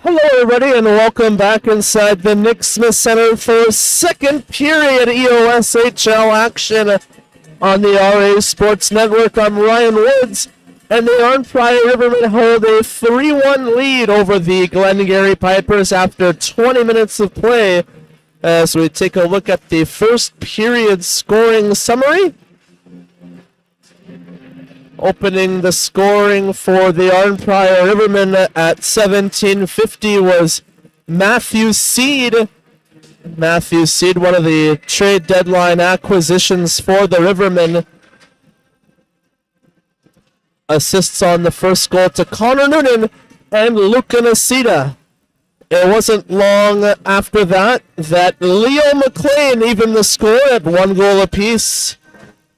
Hello, everybody, and welcome back inside the Nick Smith Center for second period EOSHL action on the RA Sports Network. I'm Ryan Woods, and the Arnprior Rivermen hold a 3-1 lead over the Glengarry Pipers after 20 minutes of play. As we take a look at the first period scoring summary. Opening the scoring for the Arnprior Rivermen at 17:50 was Matthew Seed. Matthew Seed, one of the trade deadline acquisitions for the Rivermen. Assists on the first goal to Connor Noonan and Luca Nacita. It wasn't long after that Leo McLean evened the score at 1 goal apiece,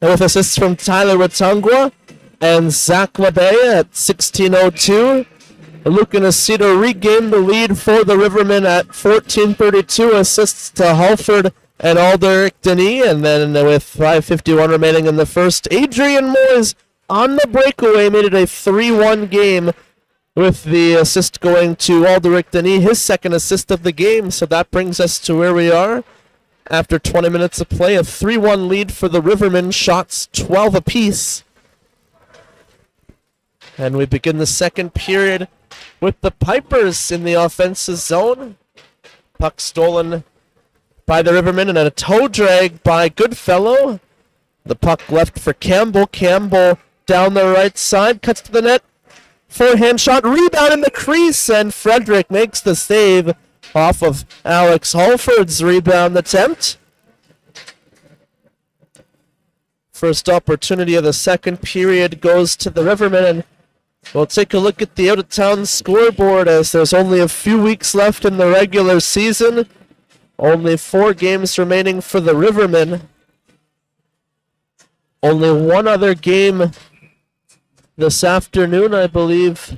with assists from Tyler Ratungwa and Zach LeBay at 16:02. Luca Nacita regained the lead for the Rivermen at 14:32, assists to Halford and Alderic Denis, and then with 5:51 remaining in the first, Adrian Moyes on the breakaway made it a 3-1 game, with the assist going to Alderic Denis, his second assist of the game. So that brings us to where we are after 20 minutes of play, a 3-1 lead for the Rivermen, shots 12 apiece. And we begin the second period with the Pipers in the offensive zone. Puck stolen by the Rivermen and a toe drag by Goodfellow. The puck left for Campbell. Campbell down the right side, cuts to the net. Forehand shot, rebound in the crease, and Frederick makes the save off of Alex Halford's rebound attempt. First opportunity of the second period goes to the Rivermen, and we'll take a look at the out-of-town scoreboard as there's only a few weeks left in the regular season. Only 4 games remaining for the Rivermen. Only one other game this afternoon, I believe,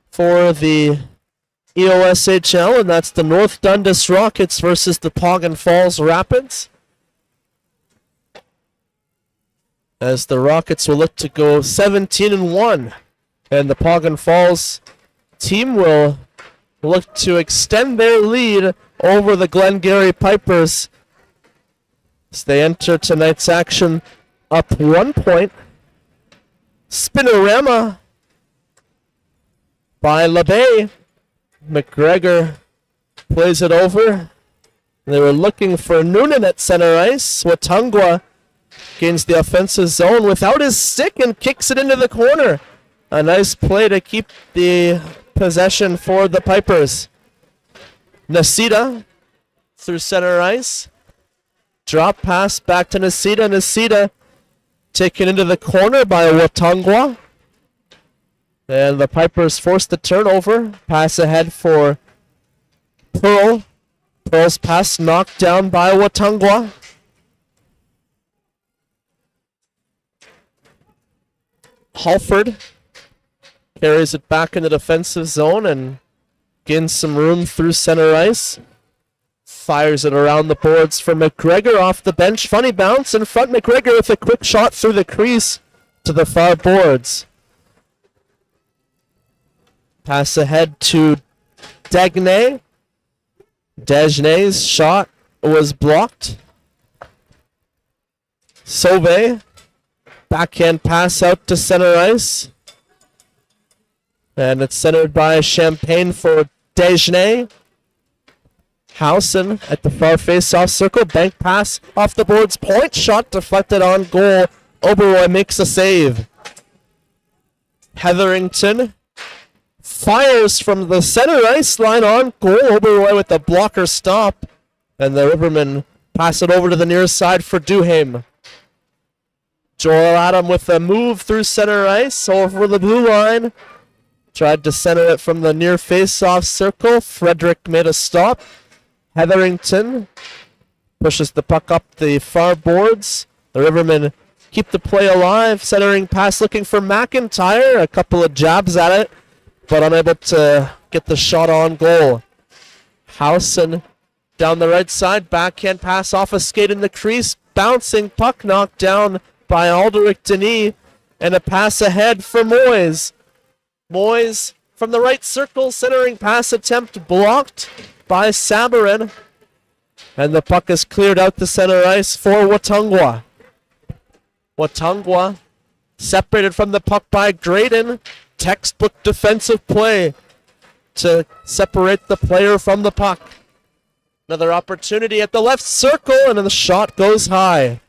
for the EOSHL, and that's the North Dundas Rockets versus the Pogon Falls Rapids. As the Rockets will look to go 17-1. And the Pogon Falls team will look to extend their lead over the Glengarry Pipers as they enter tonight's action up 1 point. Spinorama by LeBay. McGregor plays it over. They were looking for Noonan at center ice. Watungwa gains the offensive zone without his stick and kicks it into the corner. A nice play to keep the possession for the Pipers. Nacita through center ice. Drop pass back to Nacita. Nacita taken into the corner by Watungwa. And the Pipers force the turnover. Pass ahead for Pearl. Pearl's pass knocked down by Watungwa. Halford carries it back in the defensive zone and gains some room through center ice. Fires it around the boards for McGregor off the bench. Funny bounce in front. McGregor with a quick shot through the crease to the far boards. Pass ahead to Dagnay. Dagnay's shot was blocked. Sauvé. Backhand pass out to center ice. And it's centered by Champagne for Dagnay. Howson at the far face-off circle. Bank pass off the boards. Point shot deflected on goal. Oberoi makes a save. Hetherington fires from the center ice line on goal. Oberoi with the blocker stop. And the Rivermen pass it over to the near side for Duham. Joel Adam with a move through center ice over the blue line. Tried to center it from the near face-off circle. Frederick made a stop. Hetherington pushes the puck up the far boards. The Rivermen keep the play alive. Centering pass looking for McIntyre. A couple of jabs at it, but unable to get the shot on goal. Howson down the right side. Backhand pass off a skate in the crease. Bouncing puck knocked down by Alderic Denis. And a pass ahead for Moyes. Moyes from the right circle. Centering pass attempt blocked by Sabarin. And the puck is cleared out the center ice for Watungwa. Watungwa separated from the puck by Graydon. Textbook defensive play to separate the player from the puck. Another opportunity at the left circle, and then the shot goes high.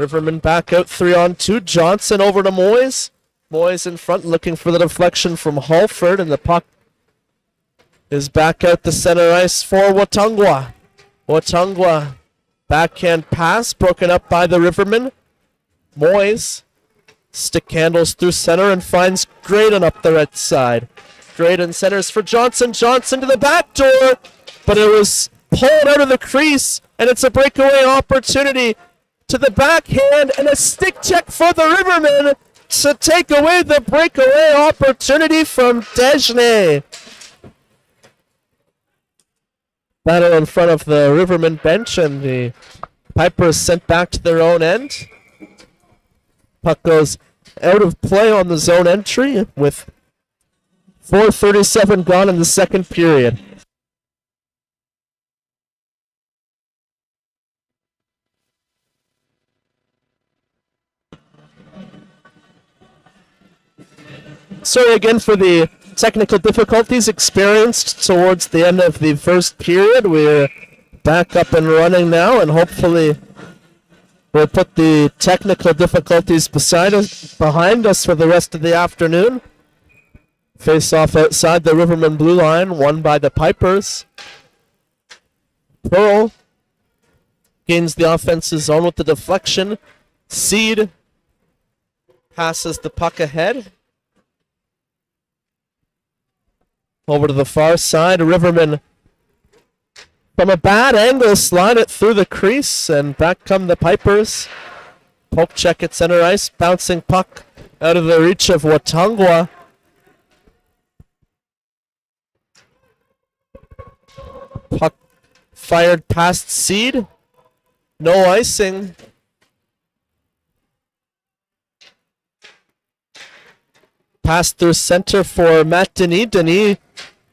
Rivermen back out 3-on-2. Johnson over to Moyes. Moyes in front looking for the deflection from Halford, and the puck is back out the center ice for Watungwa. Watungwa, backhand pass broken up by the Rivermen. Moyes stick handles through center and finds Graydon up the right side. Graydon centers for Johnson. Johnson to the back door, but it was pulled out of the crease, and it's a breakaway opportunity to the backhand and a stick check for the Rivermen to take away the breakaway opportunity from Desjardins. Battle in front of the Rivermen bench, and the Pipers sent back to their own end. Puck goes out of play on the zone entry with 4:37 gone in the second period. Sorry again for the technical difficulties experienced towards the end of the first period. We're back up and running now, and hopefully we'll put the technical difficulties behind us for the rest of the afternoon. Face off outside the Rivermen blue line, won by the Pipers. Pearl gains the offensive zone with the deflection. Seed passes the puck ahead. Over to the far side, Rivermen from a bad angle slide it through the crease, and back come the Pipers. Poke check at center ice, bouncing puck out of the reach of Watungwa. Puck fired past Seed. No icing. Pass through center for Matt Denis. Denis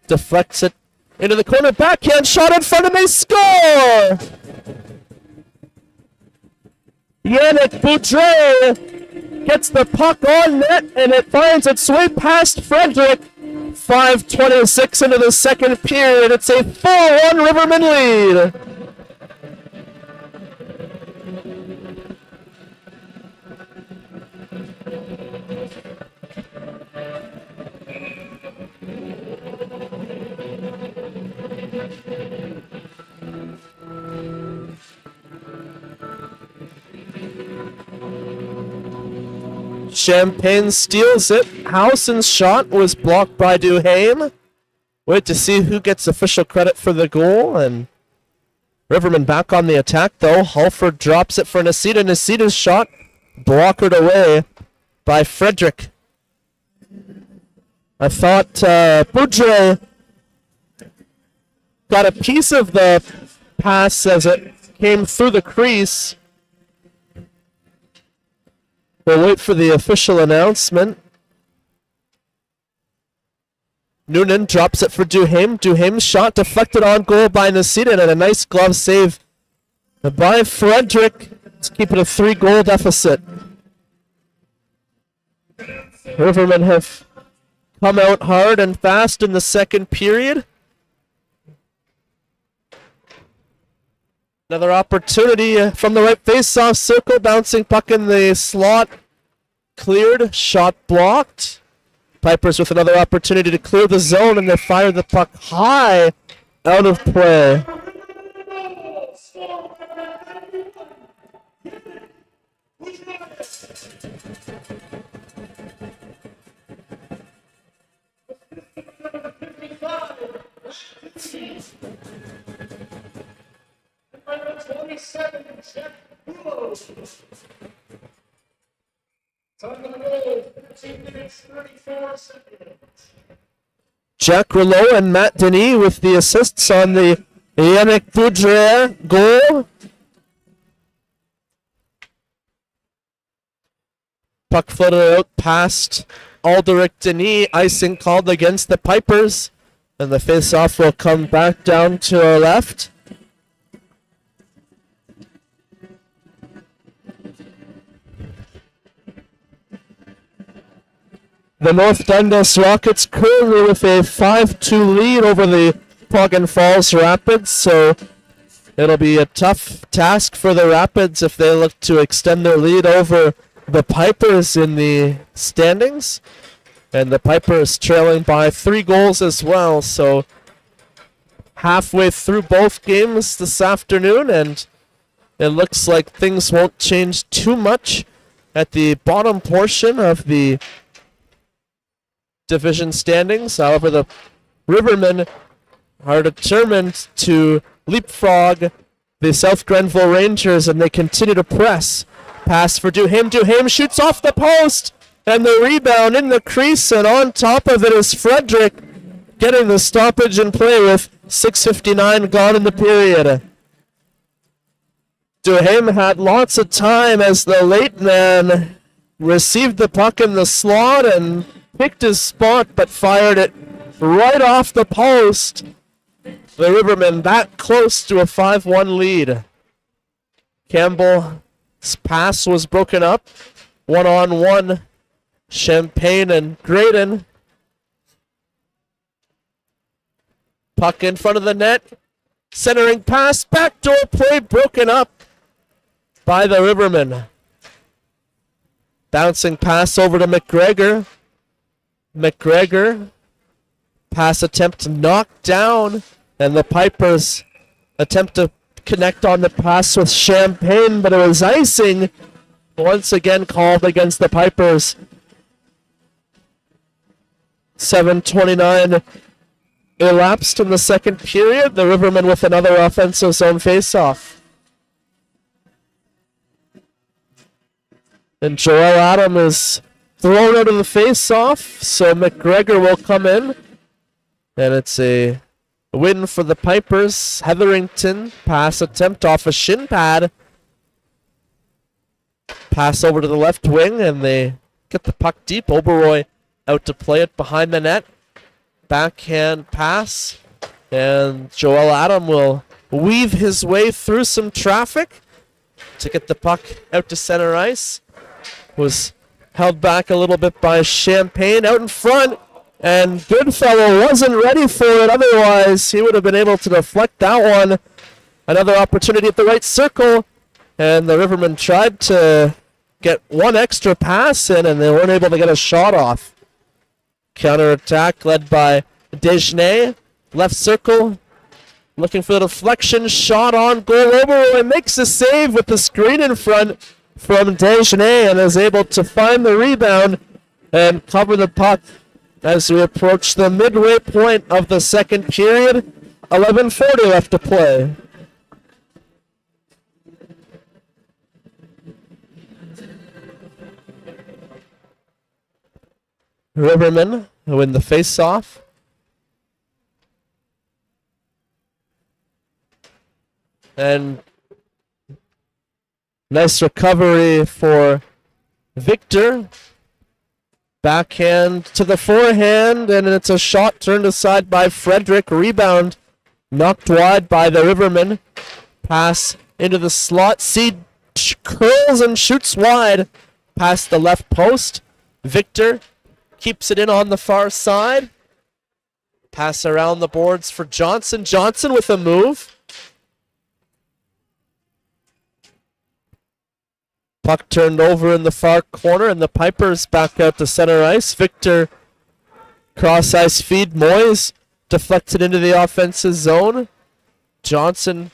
deflects it into the corner. Backhand shot in front, and they score! Yannick Boudreau gets the puck on net, and it finds its way past Frederick. 5:26 into the second period. It's a 4-1 Rivermen lead. Champagne steals it. Howson's shot was blocked by Duhaime. Wait to see who gets official credit for the goal. And Rivermen back on the attack, though. Halford drops it for Nacita. Nacita's shot blockered away by Frederick. I thought Boudreau got a piece of the pass as it came through the crease. We'll wait for the official announcement. Noonan drops it for Duhaime. Duhaime's shot deflected on goal by Nacita, and a nice glove save by Frederick. Let's keep it a 3-goal deficit. Rivermen have come out hard and fast in the second period. Another opportunity from the right face-off circle. Bouncing puck in the slot. Cleared. Shot blocked. Pipers with another opportunity to clear the zone, and they fire the puck high out of play. Jack Rouleau and Matt Denis with the assists on the Yannick Boudreau goal. Puck floated out past Alderic Denis. Icing called against the Pipers. And the face-off will come back down to our left. The North Dundas Rockets currently with a 5-2 lead over the Poggan Falls Rapids. So It'll be a tough task for the Rapids if they look to extend their lead over the Pipers in the standings. And the Pipers trailing by 3 goals as well. So halfway through both games this afternoon, and it looks like things won't change too much at the bottom portion of the division standings. However, the Rivermen are determined to leapfrog the South Grenville Rangers, and they continue to press. Pass for Duhame. Duhame shoots off the post, and the rebound in the crease, and on top of it is Frederick getting the stoppage in play with 6:59 gone in the period. Duhame had lots of time as the late man received the puck in the slot and picked his spot, but fired it right off the post. The Rivermen that close to a 5-1 lead. Campbell's pass was broken up. 1-on-1. Champagne and Graydon. Puck in front of the net. Centering pass. Backdoor play broken up by the Rivermen. Bouncing pass over to McGregor. McGregor. Pass attempt knocked down. And the Pipers attempt to connect on the pass with Champagne, but it was icing once again called against the Pipers. 7:29 elapsed in the second period. The Rivermen with another offensive zone faceoff. And Joel Adam is thrown out of the faceoff, so McGregor will come in. And it's a win for the Pipers. Hetherington pass attempt off a shin pad. Pass over to the left wing, and they get the puck deep. Oberoi out to play it behind the net. Backhand pass, and Joel Adam will weave his way through some traffic to get the puck out to center ice. Was held back a little bit by Champagne out in front, and Goodfellow wasn't ready for it. Otherwise, he would have been able to deflect that one. Another opportunity at the right circle, and the Rivermen tried to get one extra pass in, and they weren't able to get a shot off. Counterattack led by Desjardins. Left circle, looking for the deflection. Shot on goal. Oberoi makes a save with the screen in front from Desjardins and is able to find the rebound and cover the puck as we approach the midway point of the second period. 11:40 left to play. Rivermen win the face-off. And nice recovery for Victor. Backhand to the forehand, and it's a shot turned aside by Frederick. Rebound knocked wide by the Rivermen. Pass into the slot. Seed curls and shoots wide past the left post. Victor keeps it in on the far side. Pass around the boards for Johnson. Johnson with a move. Puck turned over in the far corner, and the Pipers back out to center ice. Victor cross ice feed. Moyes deflected into the offensive zone. Johnson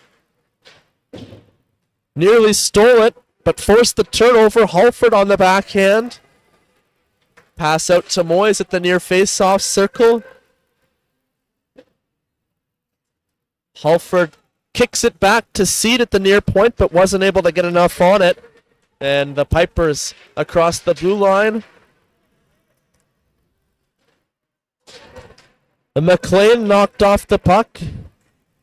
nearly stole it, but forced the turnover. Halford on the backhand. Pass out to Moyes at the near face-off circle. Halford kicks it back to Seed at the near point, but wasn't able to get enough on it. And the Pipers across the blue line. McLean knocked off the puck.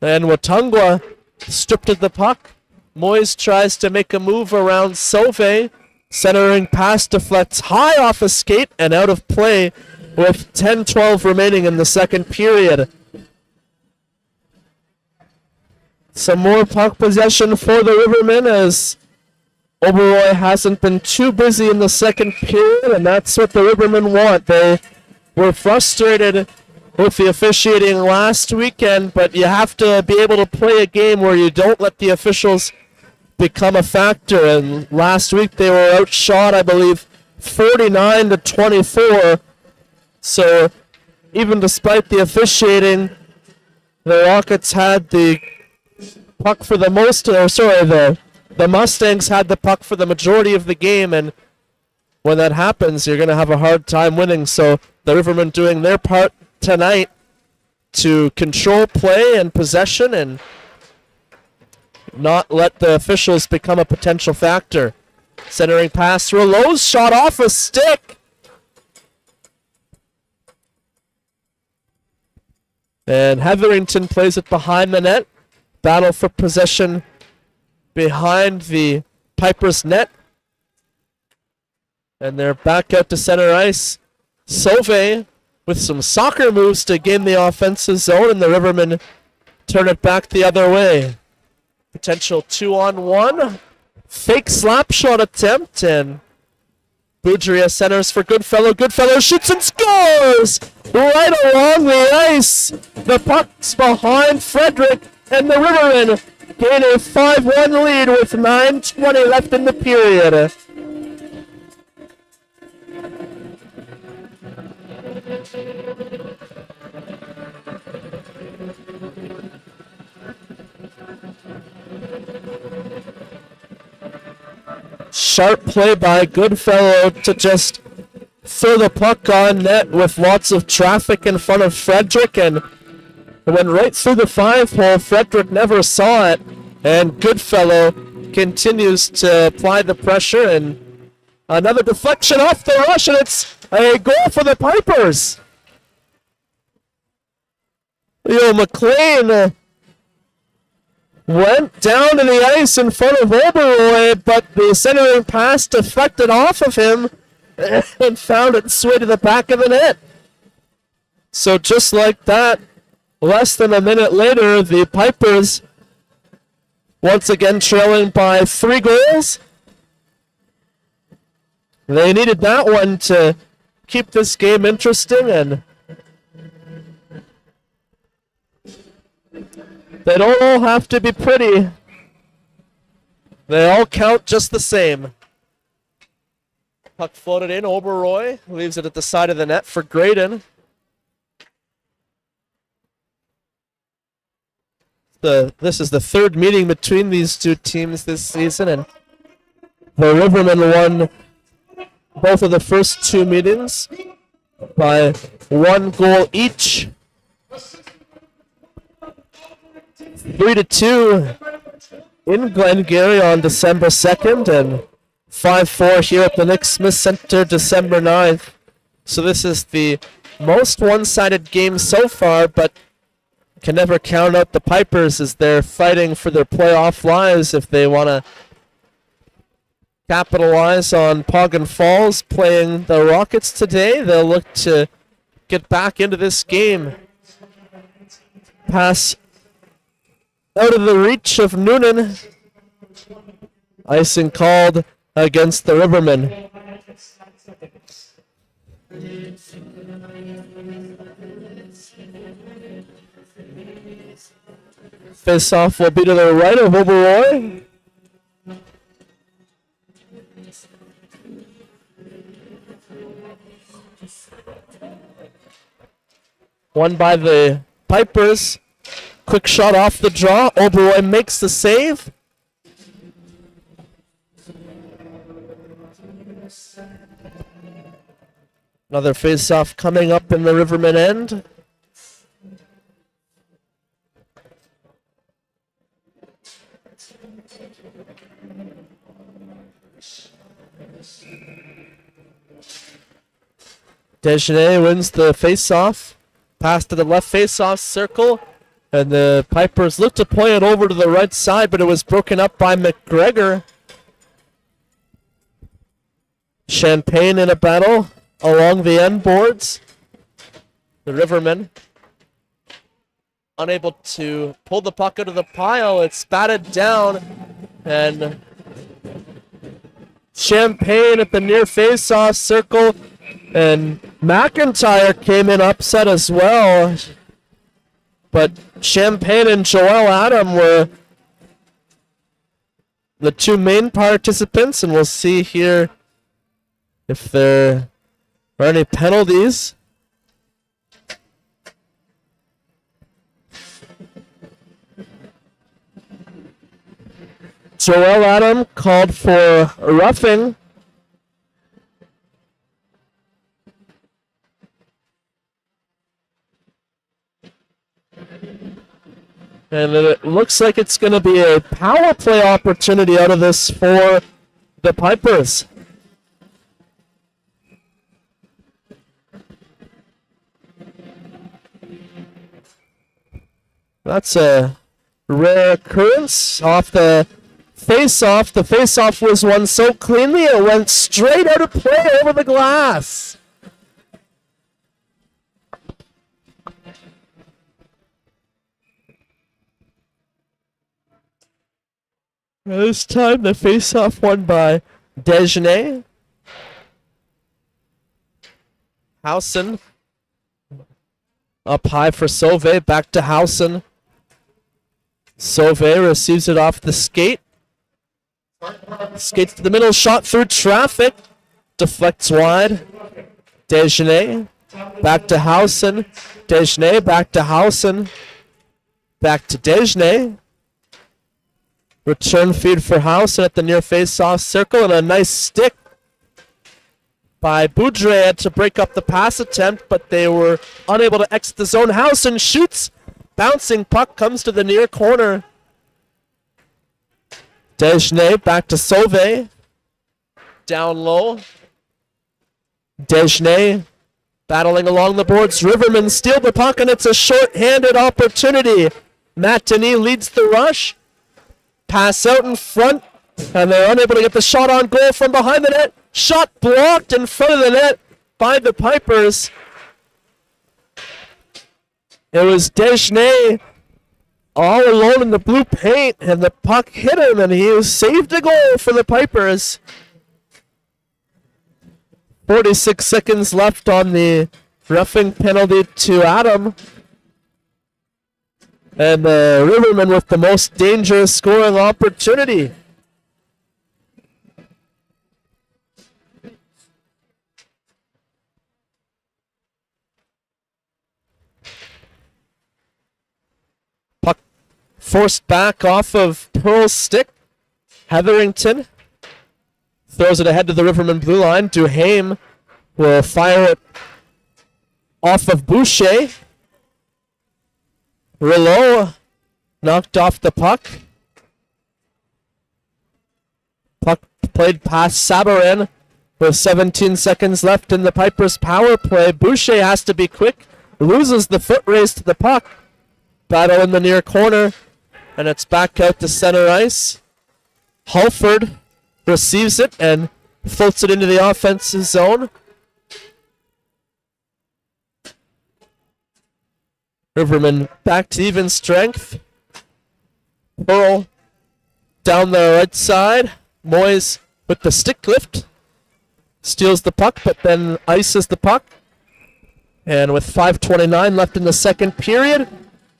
And Watungwa stripped of the puck. Moyes tries to make a move around Sauve. Centering pass deflects high off a skate and out of play with 10-12 remaining in the second period. Some more puck possession for the Rivermen as Oberoi hasn't been too busy in the second period, and that's what the Rivermen want. They were frustrated with the officiating last weekend, but you have to be able to play a game where you don't let the officials become a factor. And last week they were outshot, I believe, 49-24. So even despite the officiating, the Rockets had the puck for the the Mustangs had the puck for the majority of the game, and when that happens, you're going to have a hard time winning. So the Rivermen doing their part tonight to control play and possession and not let the officials become a potential factor. Centering pass through Lowe's, shot off a stick. And Hetherington plays it behind the net. Battle for possession behind the Pipers' net. And they're back out to center ice. Sauve with some soccer moves to gain the offensive zone, and the Rivermen turn it back the other way. Potential 2-on-1. Fake slap shot attempt, and Boudria centers for Goodfellow. Goodfellow shoots and scores! Right along the ice. The puck's behind Frederick, and the Rivermen gain a 5-1 lead with 9:20 left in the period. Sharp play by Goodfellow to just throw the puck on net with lots of traffic in front of Frederick, and it went right through the 5-hole. Frederick never saw it, and Goodfellow continues to apply the pressure, and another deflection off the rush, and it's a goal for the Pipers. Leo McLean went down to the ice in front of Oberoi, but the centering pass deflected off of him and found its way to the back of the net. So just like that, less than a minute later, the Pipers once again trailing by 3 goals. They needed that one to keep this game interesting, and they don't all have to be pretty. They all count just the same. Puck floated in. Oberoi leaves it at the side of the net for Graydon. This is the third meeting between these two teams this season, and the Rivermen won both of the first 2 meetings by 1 goal each. 3-2 in Glengarry on December 2nd, and 5-4 here at the Nick Smith Center December 9th. So this is the most one-sided game so far, but can never count out the Pipers as they're fighting for their playoff lives if they want to capitalize on Poggin Falls playing the Rockets today. They'll look to get back into this game. Pass out of the reach of Noonan. Icing called against the Rivermen. Face-off will be to the right of Oberoi. Won by the Pipers. Quick shot off the draw. Oberoi makes the save. Another face-off coming up in the Rivermen end. Dejanay wins the face-off. Pass to the left face-off circle. And the Pipers look to play it over to the right side, but it was broken up by McGregor. Champagne in a battle along the end boards. The Rivermen unable to pull the puck out of the pile. It's batted down, and Champagne at the near face-off circle And McIntyre came in upset as well. But Champagne and Joel Adam were the two main participants, and we'll see here if there are any penalties. Joel Adam called for roughing. And it looks like it's going to be a power play opportunity out of this for the Pipers. That's a rare occurrence off the face-off. The face-off was won so cleanly it went straight out of play over the glass. This time the face-off won by Desjardins. Howson up high for Sauvé, back to Howson. Sauvé receives it off the skate. Skates to the middle, shot through traffic. Deflects wide. Desjardins, back to Howson. Desjardins, back to Howson. Back to Desjardins. Return feed for Howson at the near face-off circle, and a nice stick by Boudreau to break up the pass attempt, but they were unable to exit the zone. Howson shoots. Bouncing puck comes to the near corner. Desjardins back to Sauvé. Down low. Desjardins battling along the boards. Rivermen steal the puck, and it's a short-handed opportunity. Matt Denis leads the rush. Pass out in front, and they're unable to get the shot on goal from behind the net. Shot blocked in front of the net by the Pipers. It was Desjardins all alone in the blue paint, and the puck hit him, and he saved a goal for the Pipers. 46 seconds left on the roughing penalty to Adam. And the Rivermen with the most dangerous scoring opportunity. Puck forced back off of Pearl's stick. Hetherington throws it ahead to the Rivermen blue line. Duhaime will fire it off of Boucher. Rouleau knocked off the puck. Puck played past Sabarin with 17 seconds left in the Pipers' power play. Boucher has to be quick, loses the foot race to the puck. Battle in the near corner, and it's back out to center ice. Halford receives it and floats it into the offensive zone. Rivermen back to even strength. Pearl down the right side. Moyes with the stick lift. Steals the puck, but then ices the puck. And with 5:29 left in the second period,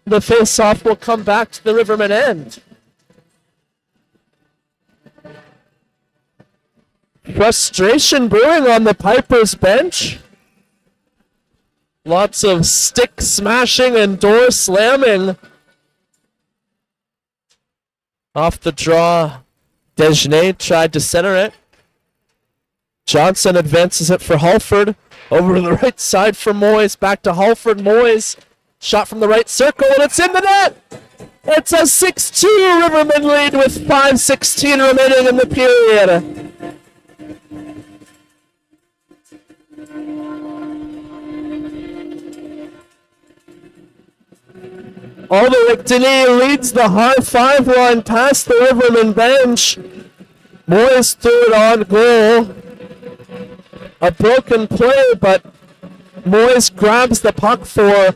the face-off will come back to the Rivermen end. Frustration brewing on the Pipers bench. Lots of stick smashing and door slamming. Off the draw, Desjardins tried to center it. Johnson advances it for Halford. Over to the right side for Moyes. Back to Halford. Moyes. Shot from the right circle, and it's in the net! It's a 6-2 Rivermen lead with 5:16 remaining in the period. Alderic Denis leads the high five line past the Rivermen bench. Moyes threw it on goal. A broken play, but Moyes grabs the puck for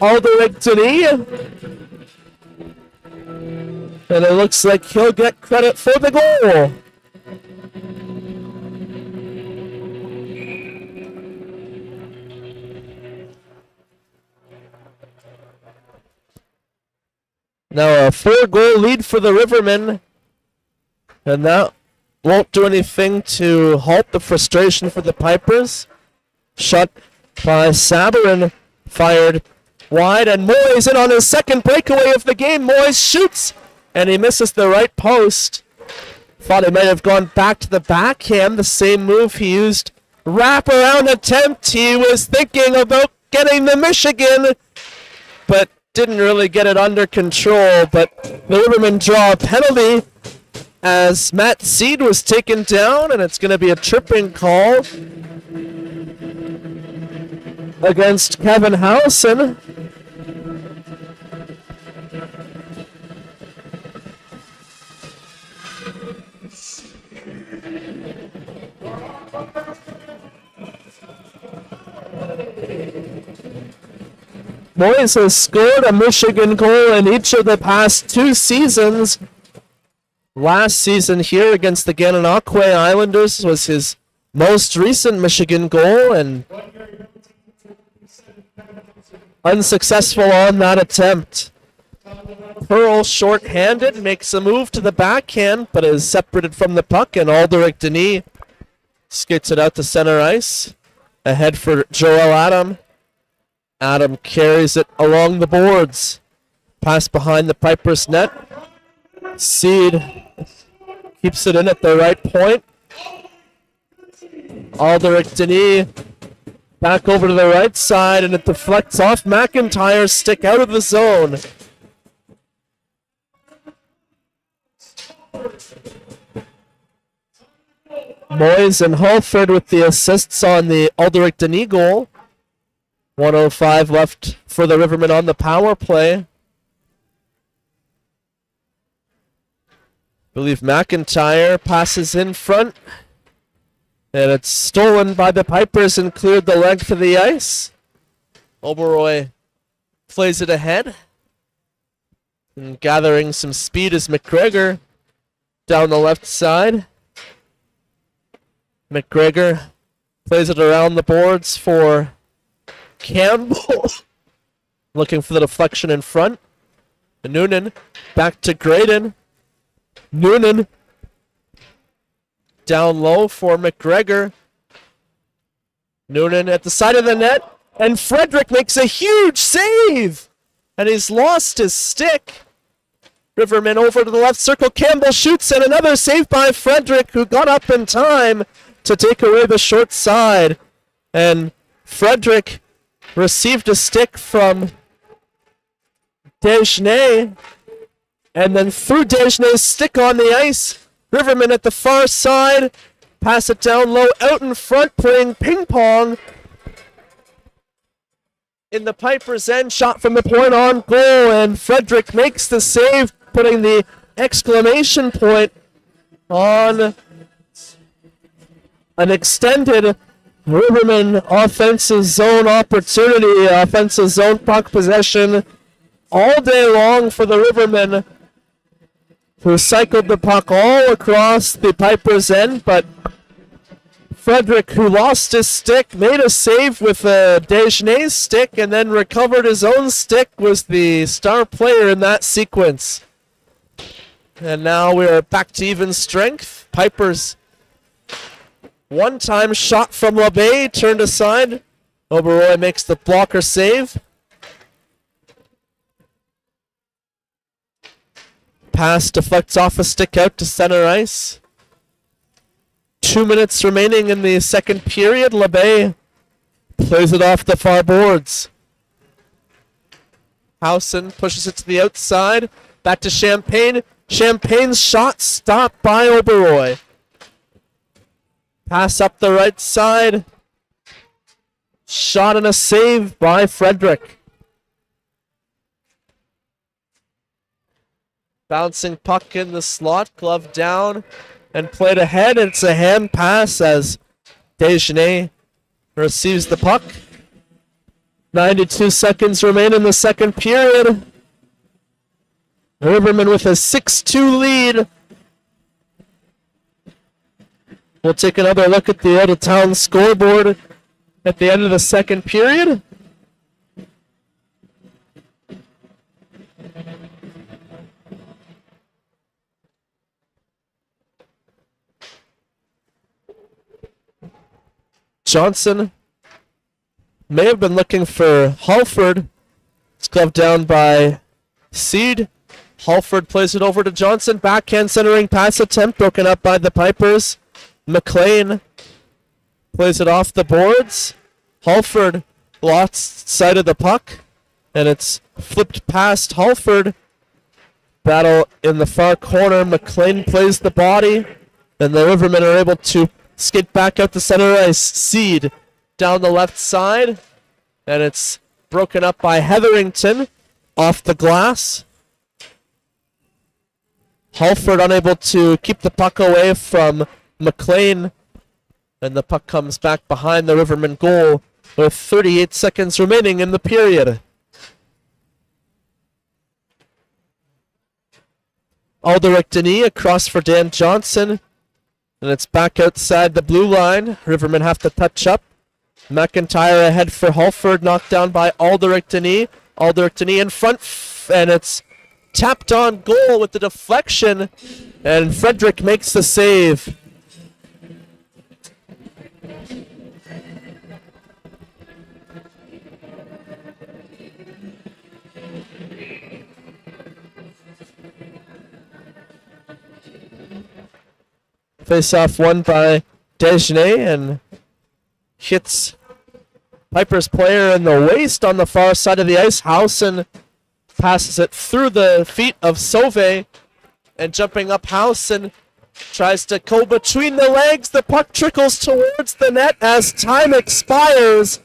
Alderic Denis. And it looks like he'll get credit for the goal. Now a 4-goal lead for the Rivermen. And that won't do anything to halt the frustration for the Pipers. Shot by Sabarin, fired wide, and Moyes in on his second breakaway of the game. Moyes shoots, and he misses the right post. Thought he might have gone back to the backhand, the same move he used. Wraparound attempt, he was thinking about getting the Michigan, but didn't really get it under control. But the Rivermen draw a penalty as Matt Seed was taken down, and it's going to be a tripping call against Kevin Howson. Moyes has scored a Michigan goal in each of the past 2 seasons. Last season here against the Gananoque Islanders was his most recent Michigan goal, and unsuccessful on that attempt. Pearl short-handed, makes a move to the backhand, but is separated from the puck, and Alderic Denis skates it out to center ice. Ahead for Joel Adam. Adam carries it along the boards. Pass behind the Pipers' net. Seed keeps it in at the right point. Alderic Denis back over to the right side, and it deflects off McIntyre's stick out of the zone. Moyes and Holford with the assists on the Alderic Denis goal. 1:05 left for the Rivermen on the power play. I believe McIntyre passes in front, and it's stolen by the Pipers and cleared the length of the ice. Oberoi plays it ahead, and gathering some speed is McGregor down the left side. McGregor plays it around the boards for Campbell. Looking for the deflection in front. Noonan back to Graydon. Noonan down low for McGregor. Noonan at the side of the net, and Frederick makes a huge save, and he's lost his stick. Rivermen over to the left circle. Campbell shoots, and another save by Frederick, who got up in time to take away the short side. And Frederick received a stick from Desgenais, and then threw Desgenais' stick on the ice. Rivermen at the far side, pass it down low, out in front, playing ping pong in the Pipers' end. Shot from the point on goal, and Frederick makes the save, putting the exclamation point on an extended Rivermen offensive zone opportunity, offensive zone puck possession all day long for the Rivermen, who cycled the puck all across the Pipers' end, but Frederick, who lost his stick, made a save with Desgenais' stick and then recovered his own stick, was the star player in that sequence. And now we're back to even strength. Pipers, one-time shot from LeBay, turned aside. Oberoi makes the blocker save. Pass deflects off a stick out to center ice. 2 minutes remaining in the second period. LeBay plays it off the far boards. Howson pushes it to the outside. Back to Champagne. Champagne's shot stopped by Oberoi. Pass up the right side. Shot and a save by Frederick. Bouncing puck in the slot, glove down, and played ahead. It's a hand pass as Desgenais receives the puck. 92 seconds remain in the second period. Rivermen with a 6-2 lead. We'll take another look at the out-of-town scoreboard at the end of the second period. Johnson may have been looking for Halford. It's gloved down by Seed. Halford plays it over to Johnson. Backhand centering pass attempt broken up by the Pipers. McLean plays it off the boards. Halford lost sight of the puck, and it's flipped past Halford. Battle in the far corner. McLean plays the body, and the Rivermen are able to skate back out the center ice. Seed down the left side, and it's broken up by Hetherington off the glass. Halford unable to keep the puck away from McLean, and the puck comes back behind the Rivermen goal with 38 seconds remaining in the period. Alderic Denis across for Dan Johnson, and it's back outside the blue line. Rivermen have to touch up. McIntyre ahead for Halford, knocked down by Alderic Denis. Alderic Denis in front, and it's tapped on goal with the deflection, and Frederick makes the save. Face-off won by Desjardins and hits Piper's player in the waist on the far side of the ice. Housen passes it through the feet of Sauve, and jumping up Housen tries to go between the legs. The puck trickles towards the net as time expires.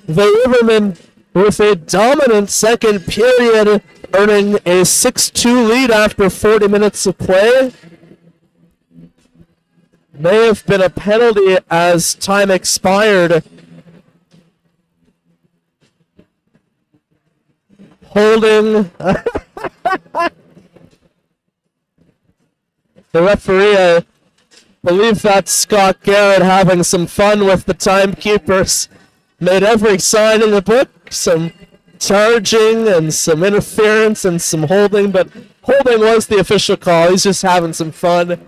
The Rivermen with a dominant second period, earning a 6-2 lead after 40 minutes of play. May have been a penalty as time expired. Holding. The referee, I believe that's Scott Garrett having some fun with the timekeepers. Made every sign in the book. Some charging and some interference and some holding, but holding was the official call. He's just having some fun.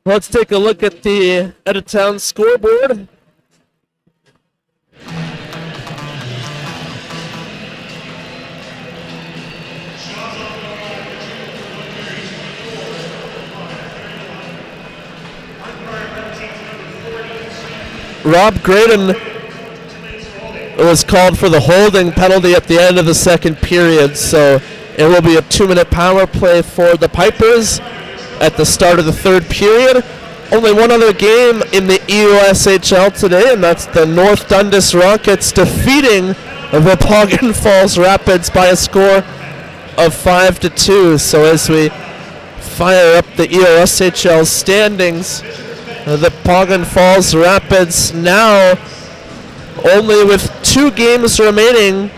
Let's take a look at the out-of-town scoreboard. Rob Graydon was called for the holding penalty at the end of the second period, so it will be a 2-minute power play for the Pipers at the start of the third period. Only one other game in the EOSHL today, and that's the North Dundas Rockets defeating the Poggan Falls Rapids by a score of 5-2. So as we fire up the EOSHL standings, the Poggan Falls Rapids now, only with 2 games remaining,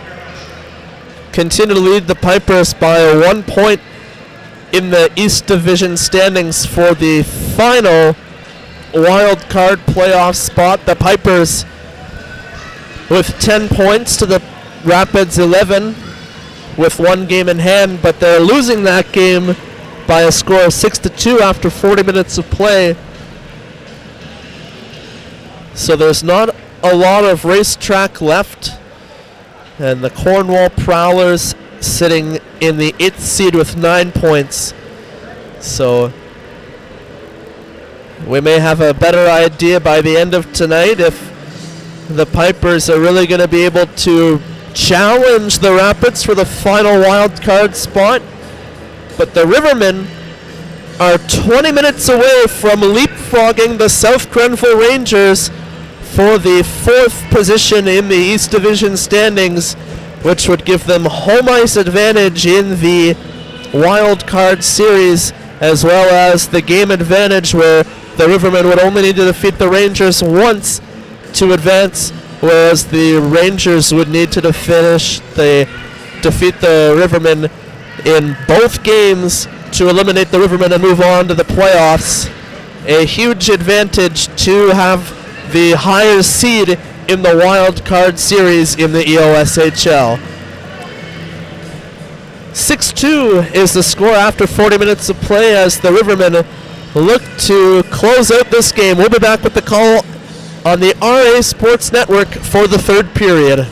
continue to lead the Pipers by 1 point in the East Division standings for the final wild card playoff spot. The Pipers with 10 points to the Rapids 11 with 1 game in hand, but they're losing that game by a score of 6-2 after 40 minutes of play. So there's not a lot of racetrack left, and the Cornwall Prowlers sitting in the 8th seed with 9 points. So we may have a better idea by the end of tonight if the Pipers are really going to be able to challenge the Rapids for the final wild card spot. But the Rivermen are 20 minutes away from leapfrogging the South Grenville Rangers for the 4th position in the East Division standings, which would give them home ice advantage in the wild card series, as well as the game advantage where the Rivermen would only need to defeat the Rangers once to advance, whereas the Rangers would need to defeat the Rivermen in both games to eliminate the Rivermen and move on to the playoffs. A huge advantage to have the higher seed in the wild card series in the EOSHL. 6-2 is the score after 40 minutes of play as the Rivermen look to close out this game. We'll be back with the call on the RA Sports Network for the third period.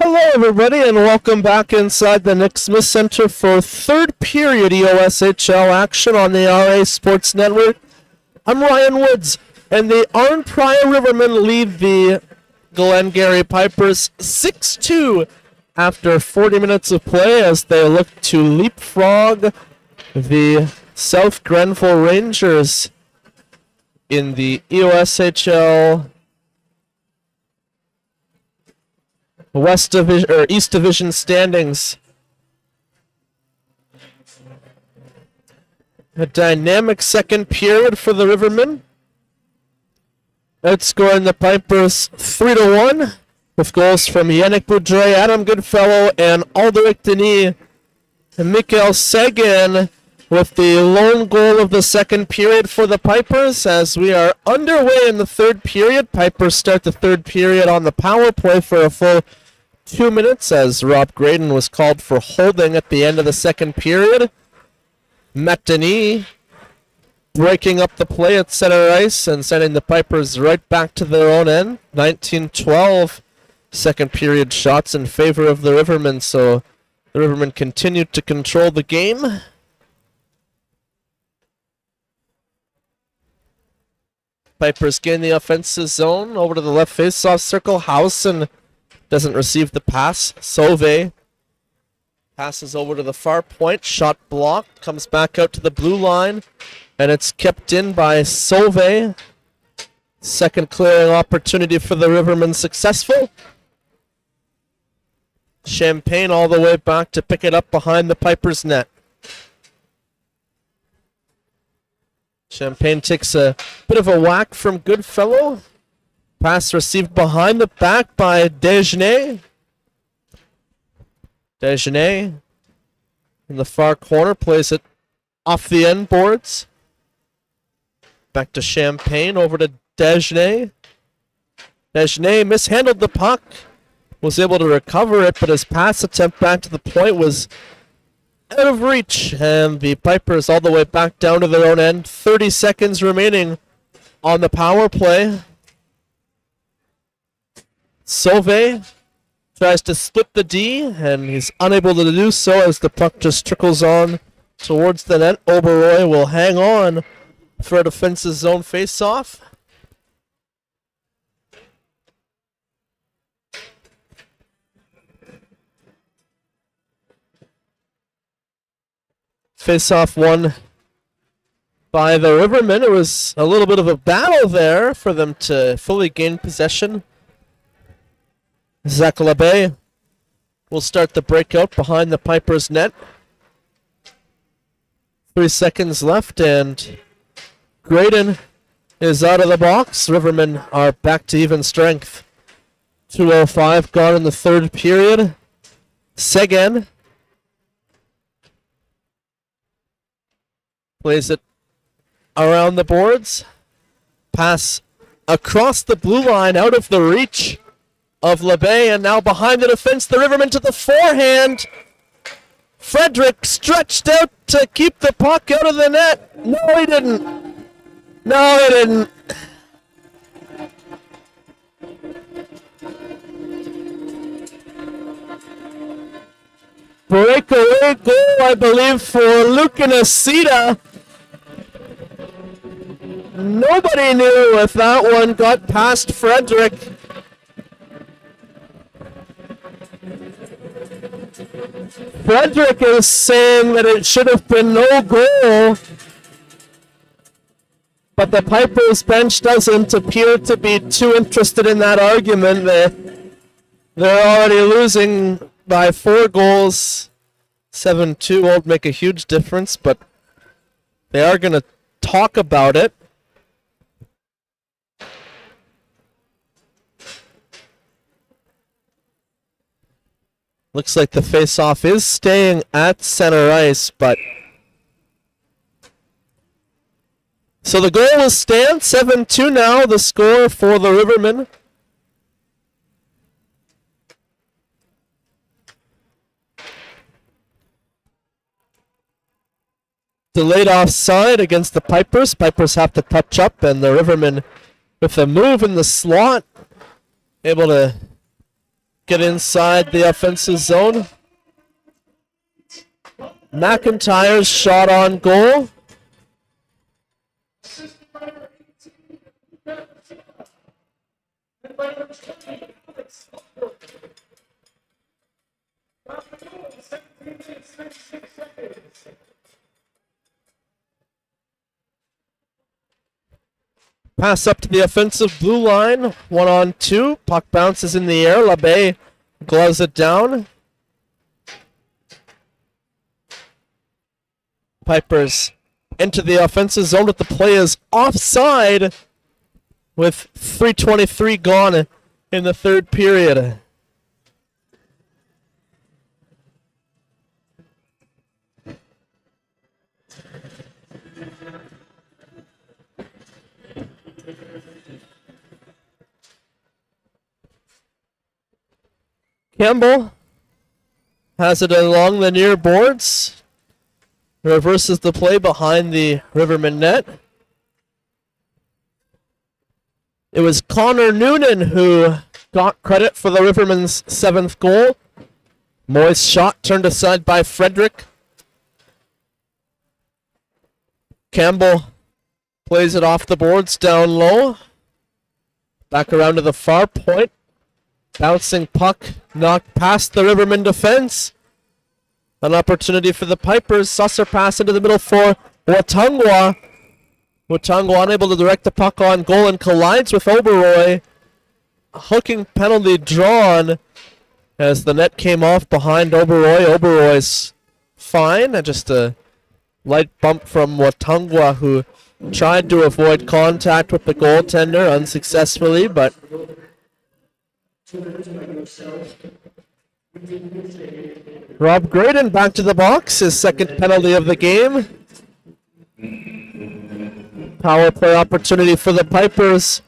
Hello, everybody, and welcome back inside the Nick Smith Center for third period EOSHL action on the RA Sports Network. I'm Ryan Woods, and the Arnprior Rivermen lead the Glengarry Pipers 6-2 after 40 minutes of play as they look to leapfrog the South Grenville Rangers in the EOSHL West Division or East Division standings. A dynamic second period for the Rivermen, outscoring the Pipers 3-1 with goals from Yannick Boudre, Adam Goodfellow, and Alderic Denis. And Mikael Sagan with the lone goal of the second period for the Pipers as we are underway in the third period. Pipers start the third period on the power play for a full 2 minutes as Rob Graydon was called for holding at the end of the second period. Matt Denis breaking up the play at center ice and sending the Pipers right back to their own end. 19-12 second period shots in favor of the Rivermen, so the Rivermen continued to control the game. Pipers gain the offensive zone over to the left face-off circle. Howson doesn't receive the pass. Sauve passes over to the far point. Shot blocked. Comes back out to the blue line. And it's kept in by Sauve. Second clearing opportunity for the Rivermen successful. Champagne all the way back to pick it up behind the Pipers' net. Champagne takes a bit of a whack from Goodfellow. Pass received behind the back by Desjardins. Desjardins in the far corner plays it off the end boards. Back to Champagne, over to Desjardins. Desjardins mishandled the puck. Was able to recover it, but his pass attempt back to the point was out of reach. And the Pipers all the way back down to their own end. 30 seconds remaining on the power play. Sauvé tries to split the D, and he's unable to do so as the puck just trickles on towards the net. Oberoi will hang on for a defensive zone face-off. Face-off won by the Rivermen. It was a little bit of a battle there for them to fully gain possession. Zach Labbé will start the breakout behind the Pipers' net. 3 seconds left, and Graydon is out of the box. Rivermen are back to even strength. 2:05 gone in the third period. Seguin plays it around the boards. Pass across the blue line, out of the reach of Labbé, and now behind the defense, the Rivermen to the forehand. Frederick stretched out to keep the puck out of the net. No, he didn't. No, he didn't. Breakaway goal, I believe, for Luke Nasita. Nobody knew if that one got past Frederick. Frederick is saying that it should have been no goal, but the Pipers bench doesn't appear to be too interested in that argument. They're already losing by 4 goals. 7-2 won't make a huge difference, but they are going to talk about it. Looks like the face-off is staying at center ice, but so the goal will stand. 7-2 now, the score for the Rivermen. Delayed offside against the Pipers. Pipers have to touch up, and the Rivermen, with a move in the slot, able to get inside the offensive zone. McIntyre's shot on goal. Pass up to the offensive blue line. 1-on-2. Puck bounces in the air. Labbé gloves it down. Pipers into the offensive zone, but the play is offside with 3:23 gone in the third period. Campbell has it along the near boards. Reverses the play behind the Rivermen net. It was Connor Noonan who got credit for the Rivermen's 7th goal. Moy's shot turned aside by Frederick. Campbell plays it off the boards down low. Back around to the far point. Bouncing puck knocked past the Rivermen defense. An opportunity for the Pipers. Susser pass into the middle for Watangwa. Watangwa unable to direct the puck on goal and collides with Oberoi. A hooking penalty drawn as the net came off behind Oberoi. Oberoi's fine. Just a light bump from Watangwa, who Tried to avoid contact with the goaltender unsuccessfully, but Rob Graydon back to the box, his second penalty of the game. Power play opportunity for the Pipers.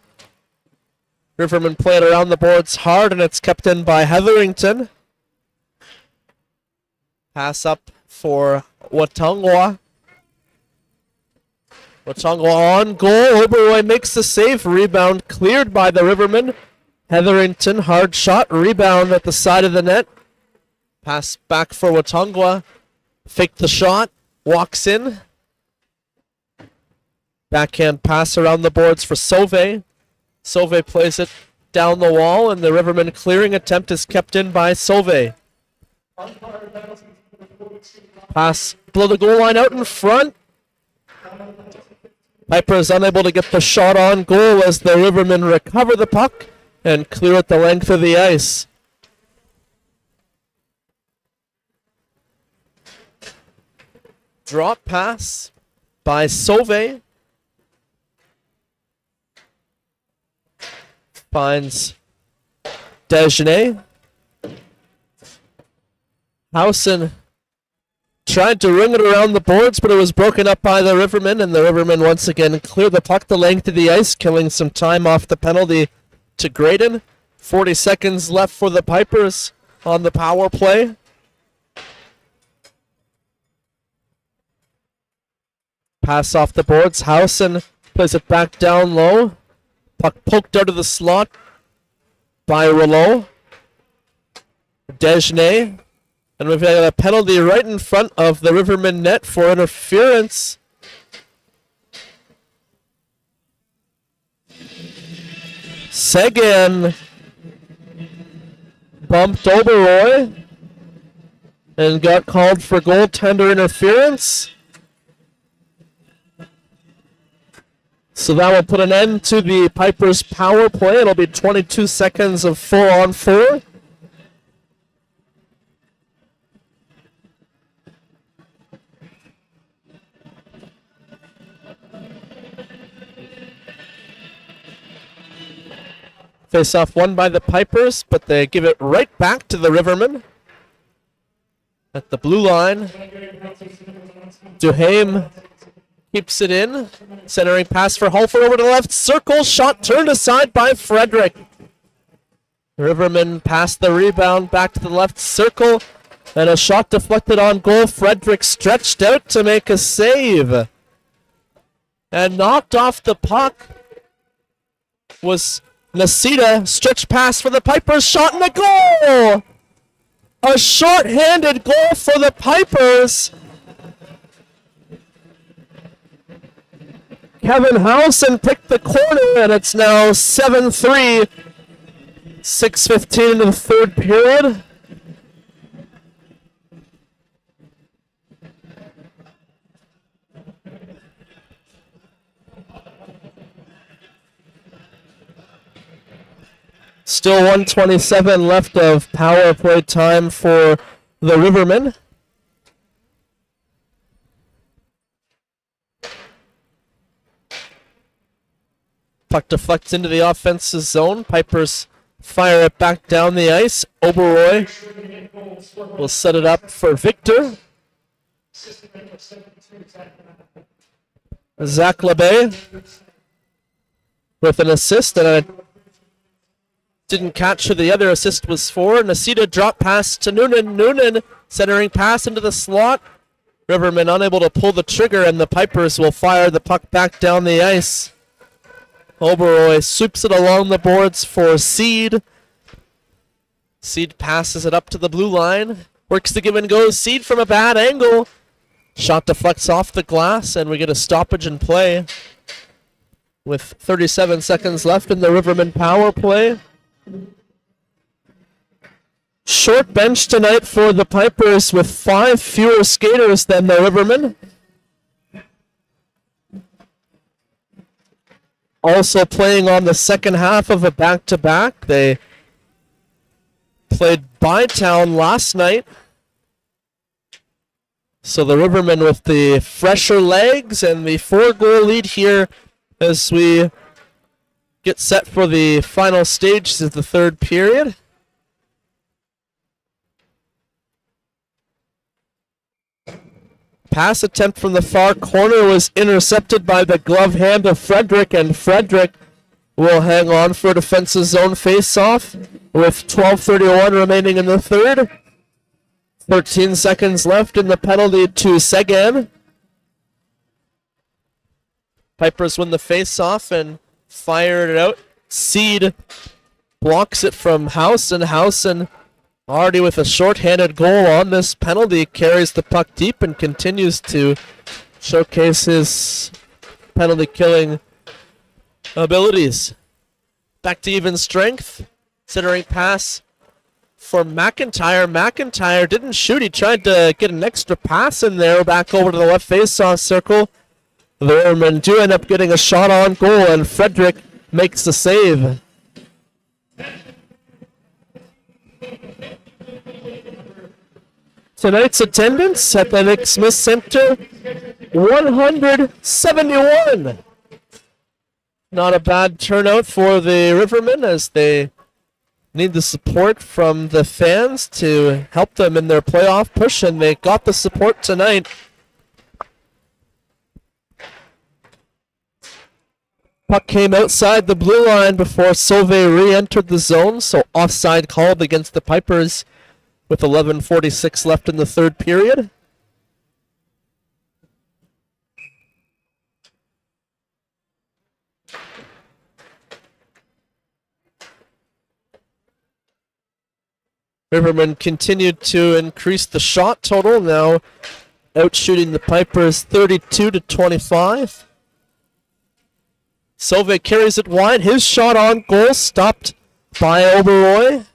Rivermen played around the boards hard, and it's kept in by Hetherington. Pass up for Watongwa. Watongwa on goal. Oberoi makes the save. Rebound cleared by the Rivermen. Hetherington, hard shot. Rebound at the side of the net. Pass back for Watongwa. Fake the shot. Walks in. Backhand pass around the boards for Sauve. Sauve plays it down the wall, and the Rivermen clearing attempt is kept in by Sauve. Pass below the goal line out in front. Piper is unable to get the shot on goal as the Rivermen recover the puck and clear it the length of the ice. Drop pass by Sauve. Finds Desjardins. Howson tried to ring it around the boards, but it was broken up by the Rivermen, and the Rivermen once again clear the puck the length of the ice, killing some time off the penalty to Graydon. 40 seconds left for the Pipers on the power play. Pass off the boards. Howson plays it back down low. Puck poked out of the slot by Rouleau. Desjardins. And we've got a penalty right in front of the Rivermen net for interference. Seguin bumped Oberoi and got called for goaltender interference. So that will put an end to the Pipers' power play. It'll be 22 seconds of 4-on-4. Face-off won by the Pipers, but they give it right back to the Rivermen. At the blue line, Duhame keeps it in. Centering pass for Holford over to the left circle. Shot turned aside by Frederick. Rivermen passed the rebound back to the left circle. And a shot deflected on goal. Frederick stretched out to make a save. And knocked off the puck was Nasita. Stretch pass for the Pipers. Shot in the goal! A short-handed goal for the Pipers. Kevin Howson picked the corner, and it's now 7-3. 6:15 into the third period. Still 1:27 left of power play time for the Rivermen. Puck deflects into the offensive zone. Pipers fire it back down the ice. Oberoi will set it up for Victor. Zach LeBay with an assist, and I didn't catch who the other assist was for. Nasita drop pass to Noonan. Noonan centering pass into the slot. Rivermen unable to pull the trigger, and the Pipers will fire the puck back down the ice. Oberoi sweeps it along the boards for Seed. Seed passes it up to the blue line. Works the give and go. Seed from a bad angle. Shot deflects off the glass, and we get a stoppage in play with 37 seconds left in the Rivermen power play. Short bench tonight for the Pipers with 5 fewer skaters than the Rivermen. Also playing on the second half of a back-to-back. They played Bytown last night. So the Rivermen with the fresher legs and the 4-goal lead here as we get set for the final stage of the third period. Pass attempt from the far corner was intercepted by the glove hand of Frederick, and Frederick will hang on for defensive zone face-off with 12:31 remaining in the third. 13 seconds left in the penalty to Sagan. Pipers win the face-off and fire it out. Seed blocks it from Howson. Howson already with a short-handed goal on this penalty, carries the puck deep and continues to showcase his penalty-killing abilities. Back to even strength. Centering pass for McIntyre. McIntyre didn't shoot. He tried to get an extra pass in there. Back over to the left face-off circle. The Rivermen do end up getting a shot on goal, and Frederick makes the save. Tonight's attendance at the Nick Smith Center, 171. Not a bad turnout for the Rivermen as they need the support from the fans to help them in their playoff push, and they got the support tonight. Puck came outside the blue line before Sauvé re-entered the zone, so offside called against the Pipers with 11:46 left in the third period. Rivermen continued to increase the shot total, now outshooting the Pipers 32-25. Sauvé carries it wide. His shot on goal stopped by Oberoi.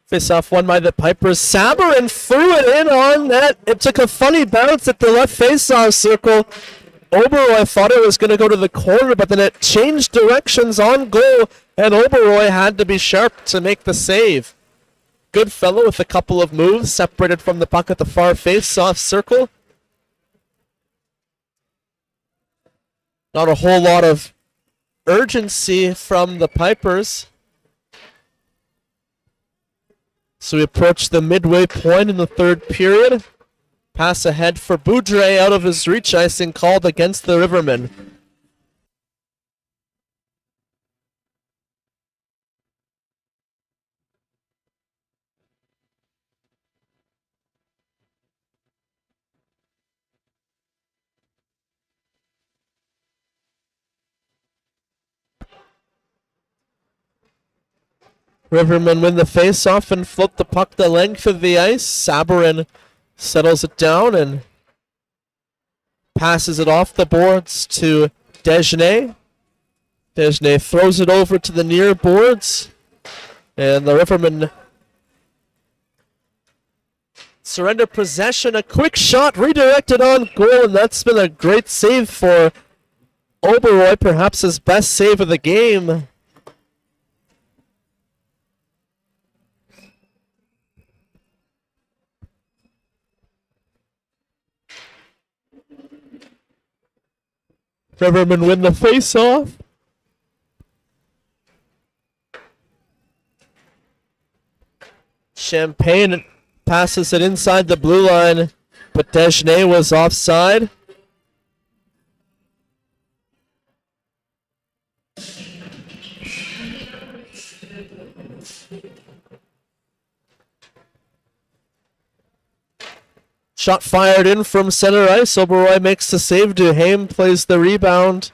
Face-off won by the Pipers. Sabarin threw it in on net. It took a funny bounce at the left face-off circle. Oberoi thought it was going to go to the corner, but then it changed directions on goal, and Oberoi had to be sharp to make the save. Good fellow with a couple of moves, separated from the puck at the far face-off circle. Not a whole lot of urgency from the Pipers. So we approach the midway point in the third period. Pass ahead for Boudre out of his reach. Icing called against the Rivermen. Rivermen win the face-off and float the puck the length of the ice. Sabarin settles it down and passes it off the boards to Desjardins. Desjardins throws it over to the near boards, and the Rivermen surrender possession. A quick shot redirected on goal, and that's been a great save for Oberoi, perhaps his best save of the game. Rivermen win the face-off. Champagne passes it inside the blue line, but Desjardins was offside. Shot fired in from center ice. Oberoi makes the save. Duhame plays the rebound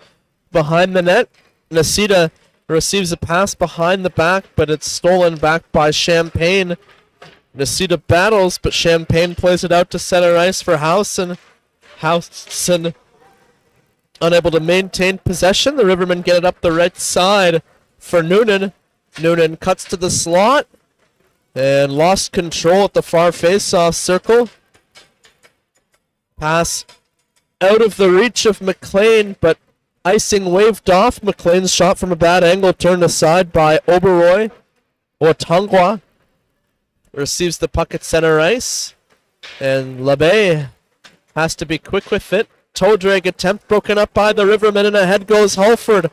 behind the net. Nasita receives a pass behind the back, but it's stolen back by Champagne. Nasita battles, but Champagne plays it out to center ice for Howson. Howson unable to maintain possession. The Rivermen get it up the right side for Noonan. Noonan cuts to the slot. and lost control at the far face-off circle. Pass out of the reach of McLean, but icing waved off. McLean's shot from a bad angle turned aside by Oberoi. Otangwa receives the puck at center ice, and LeBay has to be quick with it. Toe drag attempt broken up by the Rivermen, and ahead goes Halford.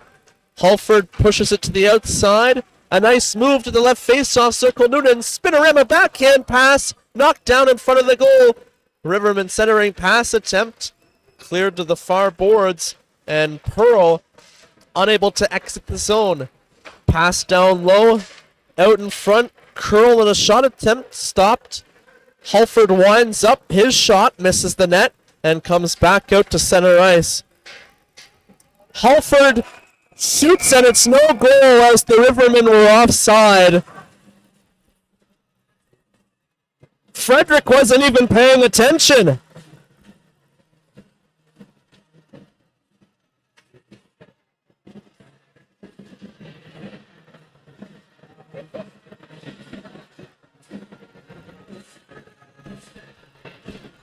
Halford pushes it to the outside. A nice move to the left face-off circle. Noonan spinorama backhand pass, knocked down in front of the goal. Riverman centering pass attempt cleared to the far boards, and Pearl unable to exit the zone. Pass down low, out in front. Curl and a shot attempt stopped. Halford winds up. His shot misses the net and comes back out to center ice. Halford shoots, and it's no goal as the Rivermen were offside. Frederick wasn't even paying attention.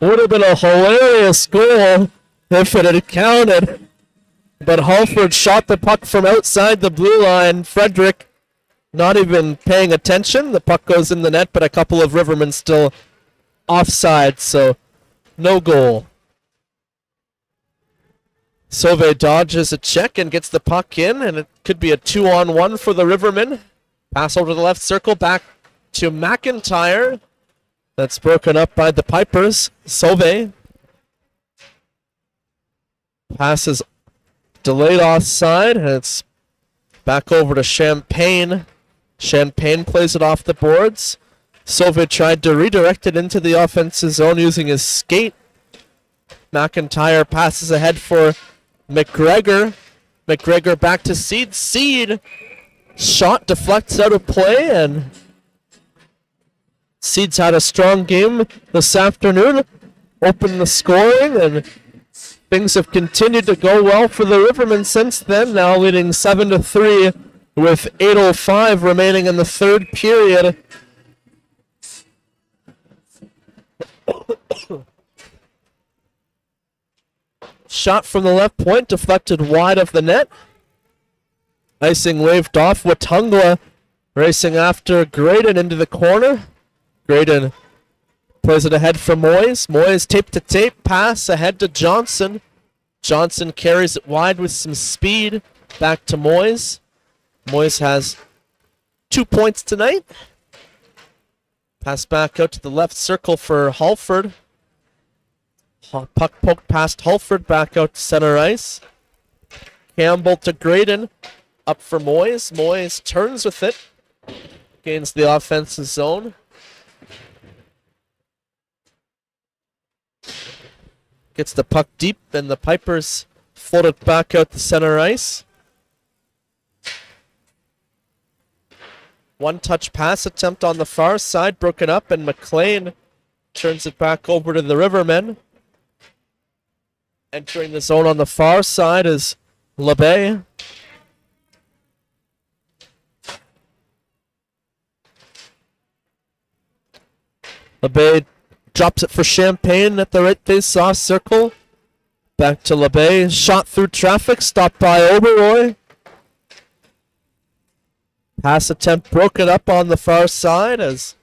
Would have been a hilarious goal if it had counted. But Halford shot the puck from outside the blue line. Frederick not even paying attention. The puck goes in the net, but a couple of Rivermen still offside, so no goal. Sauve dodges a check and gets the puck in, and it could be a 2-on-1 for the Rivermen. Pass over to the left circle, back to McIntyre. That's broken up by the Pipers. Sauve. Pass is delayed offside, and it's back over to Champagne. Champagne plays it off the boards. Sauve tried to redirect it into the offensive zone using his skate. McIntyre passes ahead for McGregor. McGregor back to Seed. Seed shot deflects out of play, and Seed's had a strong game this afternoon. Opened the scoring, and things have continued to go well for the Rivermen since then, now leading 7-3 with 8:05 remaining in the third period. Shot from the left point, deflected wide of the net. Icing waved off. Watungwa racing after Graydon into the corner. Graydon plays it ahead for Moyes. Moyes tape to tape, pass ahead to Johnson. Johnson carries it wide with some speed. Back to Moyes. Moyes has 2 points tonight. Pass back out to the left circle for Halford. Puck poked past Halford, back out to center ice. Campbell to Graydon. Up for Moyes. Moyes turns with it. Gains the offensive zone. Gets the puck deep, and the Pipers float it back out to center ice. One-touch pass attempt on the far side, broken up, and McLean turns it back over to the Rivermen. Entering the zone on the far side is LeBay. LeBay drops it for Champagne at the right face-off circle. Back to LeBay. Shot through traffic, stopped by Oberoi. Pass attempt broken up on the far side as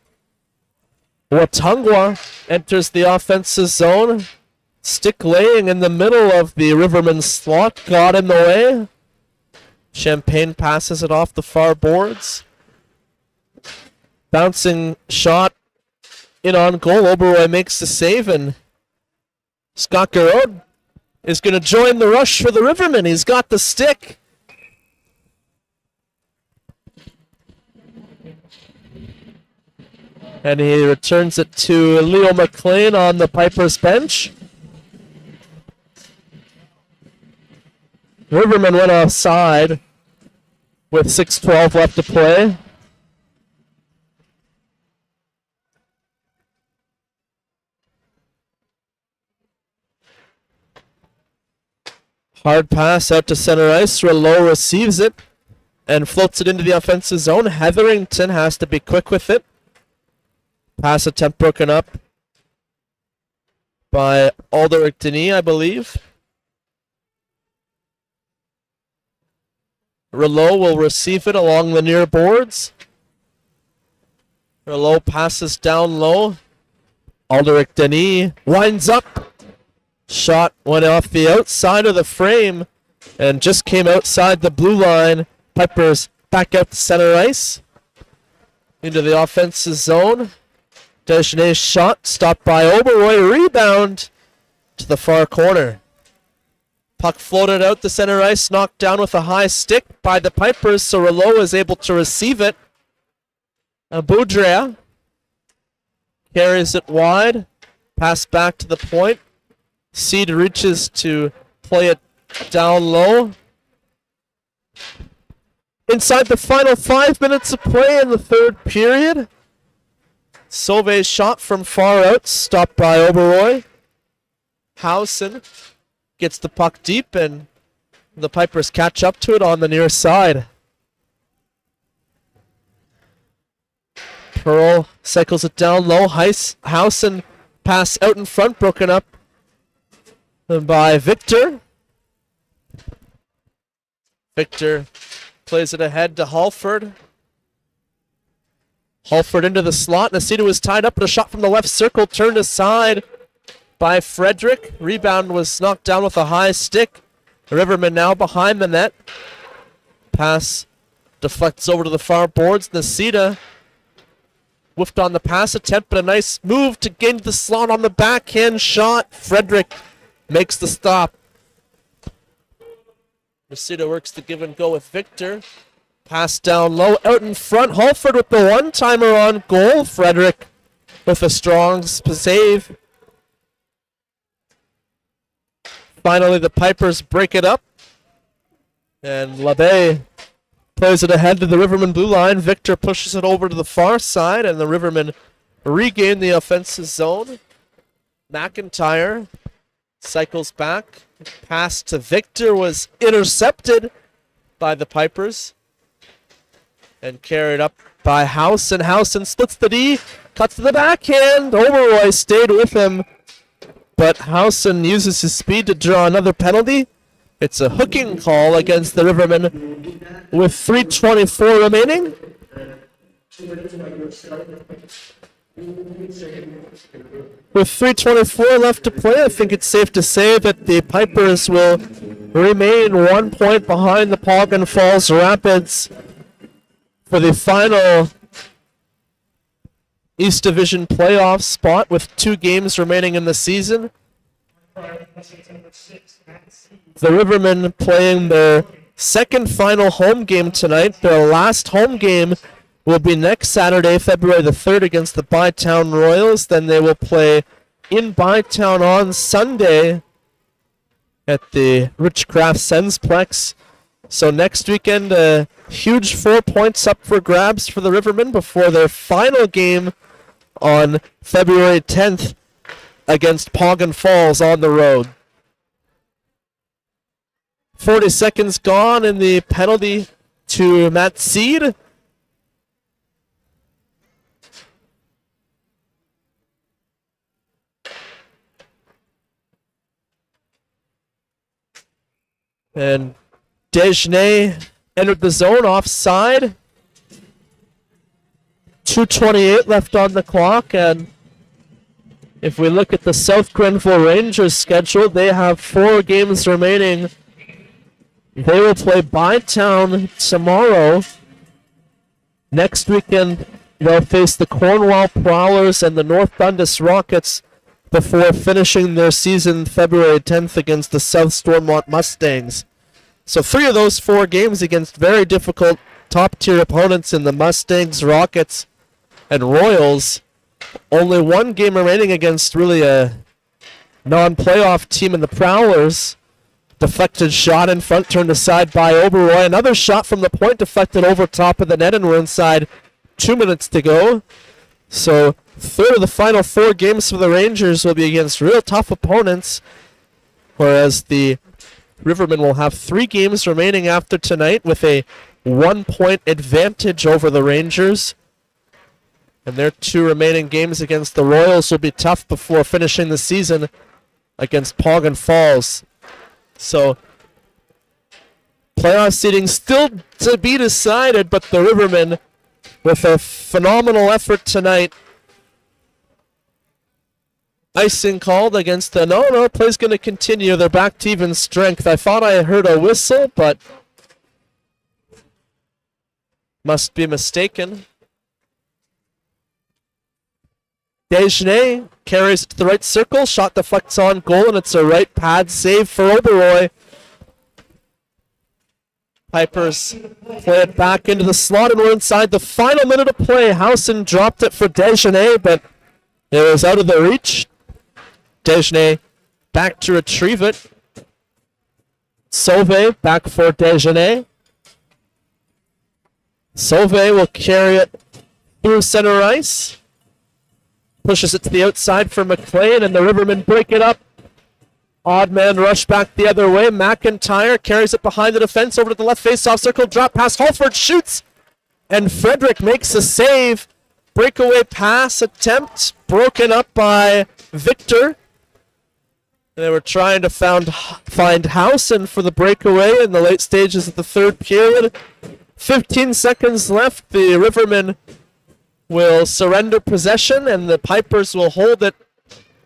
Watungwa enters the offensive zone. Stick laying in the middle of the Riverman slot, got in the way. Champagne passes it off the far boards. Bouncing shot in on goal. Oberoi makes the save, and Scott Garrod is going to join the rush for the Rivermen. He's got the stick. And he returns it to Leo McLean on the Pipers bench. Rivermen went offside with 6:12 left to play. Hard pass out to center ice. Rouleau receives it and floats it into the offensive zone. Hetherington has to be quick with it. Pass attempt broken up by Alderic Denis, I believe. Rouleau will receive it along the near boards. Rouleau passes down low. Alderic Denis winds up. Shot went off the outside of the frame and just came outside the blue line. Pipers back out to center ice. Into the offensive zone. Desjardins' shot stopped by Oberoi. Rebound to the far corner. Puck floated out the center ice, knocked down with a high stick by the Pipers, so Rouleau is able to receive it. Boudria carries it wide. Pass back to the point. Seed reaches to play it down low. Inside the final 5 minutes of play in the third period. Sauve's shot from far out, stopped by Oberoi. Howson gets the puck deep, and the Pipers catch up to it on the near side. Pearl cycles it down low. Howson pass out in front, broken up by Victor. Victor plays it ahead to Halford. Halford into the slot. Nacita was tied up, but a shot from the left circle turned aside by Frederick. Rebound was knocked down with a high stick. Rivermen now behind the net. Pass deflects over to the far boards. Nacita whiffed on the pass attempt, but a nice move to gain the slot on the backhand shot. Frederick makes the stop. Nacita works the give and go with Victor. Pass down low, out in front. Halford with the one-timer on goal. Frederick with a strong save. Finally, the Pipers break it up. And LaBaye plays it ahead to the Rivermen blue line. Victor pushes it over to the far side, and the Rivermen regain the offensive zone. McIntyre cycles back. Pass to Victor was intercepted by the Pipers and carried up by Howson. Howson splits the D, cuts to the backhand. Oberoi stayed with him, but Howson uses his speed to draw another penalty. It's a hooking call against the Rivermen with 3:24 remaining. With 3:24 left to play, I think it's safe to say that the Pipers will remain 1 point behind the Poggen Falls Rapids for the final East Division playoff spot with 2 games remaining in the season. The Rivermen playing their second final home game tonight. Their last home game will be next Saturday, February the 3rd, against the Bytown Royals. Then they will play in Bytown on Sunday at the Richcraft Sensplex. So next weekend, a huge 4 points up for grabs for the Rivermen before their final game on February 10th against Poggen Falls on the road. 40 seconds gone in the penalty to Matt Seed. And Desjardins entered the zone offside. 2:28 left on the clock, and if we look at the South Grenville Rangers schedule, they have 4 games remaining. They will play Bytown tomorrow. Next weekend, they'll face the Cornwall Prowlers and the North Dundas Rockets before finishing their season February 10th against the South Stormont Mustangs. So 3 of those 4 games against very difficult top-tier opponents in the Mustangs, Rockets, and Royals. Only 1 game remaining against really a non-playoff team in the Prowlers. Deflected shot in front, turned aside by Oberoi. Another shot from the point, deflected over top of the net, and we're inside 2 minutes to go. So 3rd of the final 4 games for the Rangers will be against real tough opponents, whereas the Rivermen will have 3 games remaining after tonight with a 1 point advantage over the Rangers. And their 2 remaining games against the Royals will be tough before finishing the season against Poggen Falls. So, playoff seeding still to be decided, but the Rivermen, with a phenomenal effort tonight, icing called against the... No, play's going to continue. They're back to even strength. I thought I heard a whistle, but must be mistaken. Desjardins carries it to the right circle. Shot deflects on goal, and it's a right pad save for Oberoi. Pipers play it back into the slot, and we're inside the final minute of play. Howson dropped it for Desjardins, but it was out of the reach. Desjardins back to retrieve it. Sauvé back for Desjardins. Sauvé will carry it through center ice. Pushes it to the outside for McLean, and the Rivermen break it up. Odd man rush back the other way. McIntyre carries it behind the defense over to the left face-off circle. Drop pass. Holford shoots, and Frederick makes a save. Breakaway pass attempt broken up by Victor. They were trying to find Howson for the breakaway in the late stages of the third period. 15 seconds left. The Rivermen will surrender possession, and the Pipers will hold it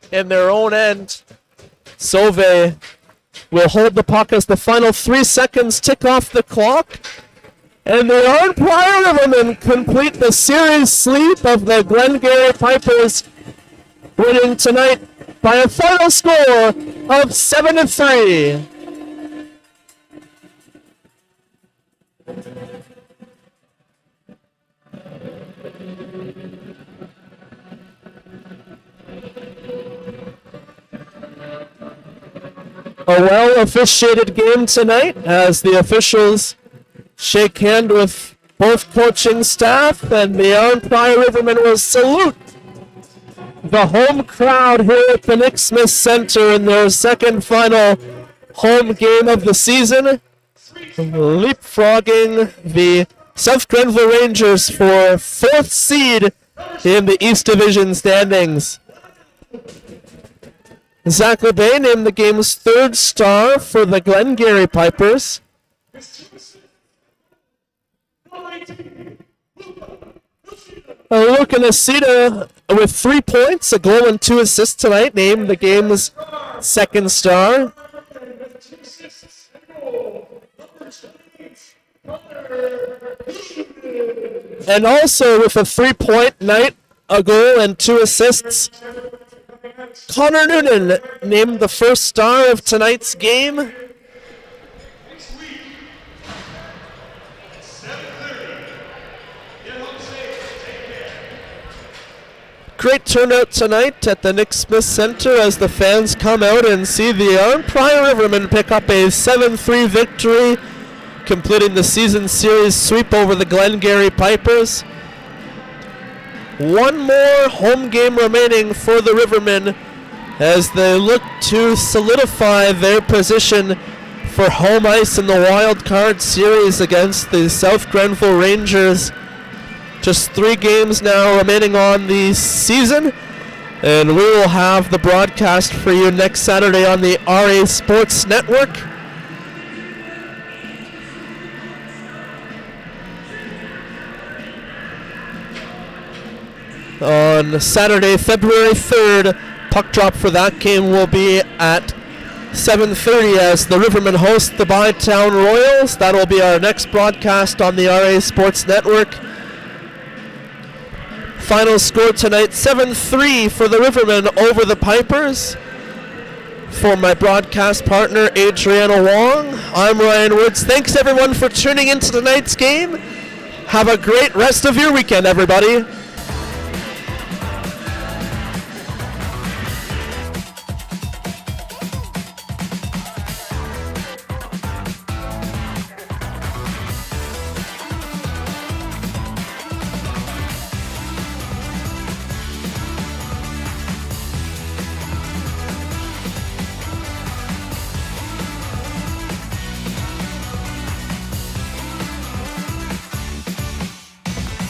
in their own end. Sauvé will hold the puck as the final 3 seconds tick off the clock. And the Arnprior Rivermen complete the series sweep of the Glengarry Pipers, winning tonight by a final score of 7-3. A well-officiated game tonight as the officials shake hand with both coaching staff, and the Arnprior Rivermen will salute the home crowd here at the Nick Smith Center in their second final home game of the season, leapfrogging the South Grenville Rangers for 4th seed in the East Division standings. Zach LeBay named the game's 3rd star for the Glengarry Pipers. Luke Nasita with 3 points, a goal and 2 assists tonight, named the game's 2nd star. And also with a 3-point night, a goal and 2 assists, Connor Noonan named the 1st star of tonight's game. Great turnout tonight at the Nick Smith Center as the fans come out and see the Arnprior Rivermen pick up a 7-3 victory, completing the season series sweep over the Glengarry Pipers. One more home game remaining for the Rivermen as they look to solidify their position for home ice in the wild card series against the South Grenville Rangers. Just 3 games now remaining on the season, and we will have the broadcast for you next Saturday on the RA Sports Network. On Saturday, February 3rd, puck drop for that game will be at 7:30 as the Rivermen host the Bytown Royals. That will be our next broadcast on the RA Sports Network. Final score tonight, 7-3 for the Rivermen over the Pipers. For my broadcast partner, Adriana Wong, I'm Ryan Woods. Thanks everyone for tuning into tonight's game. Have a great rest of your weekend, everybody.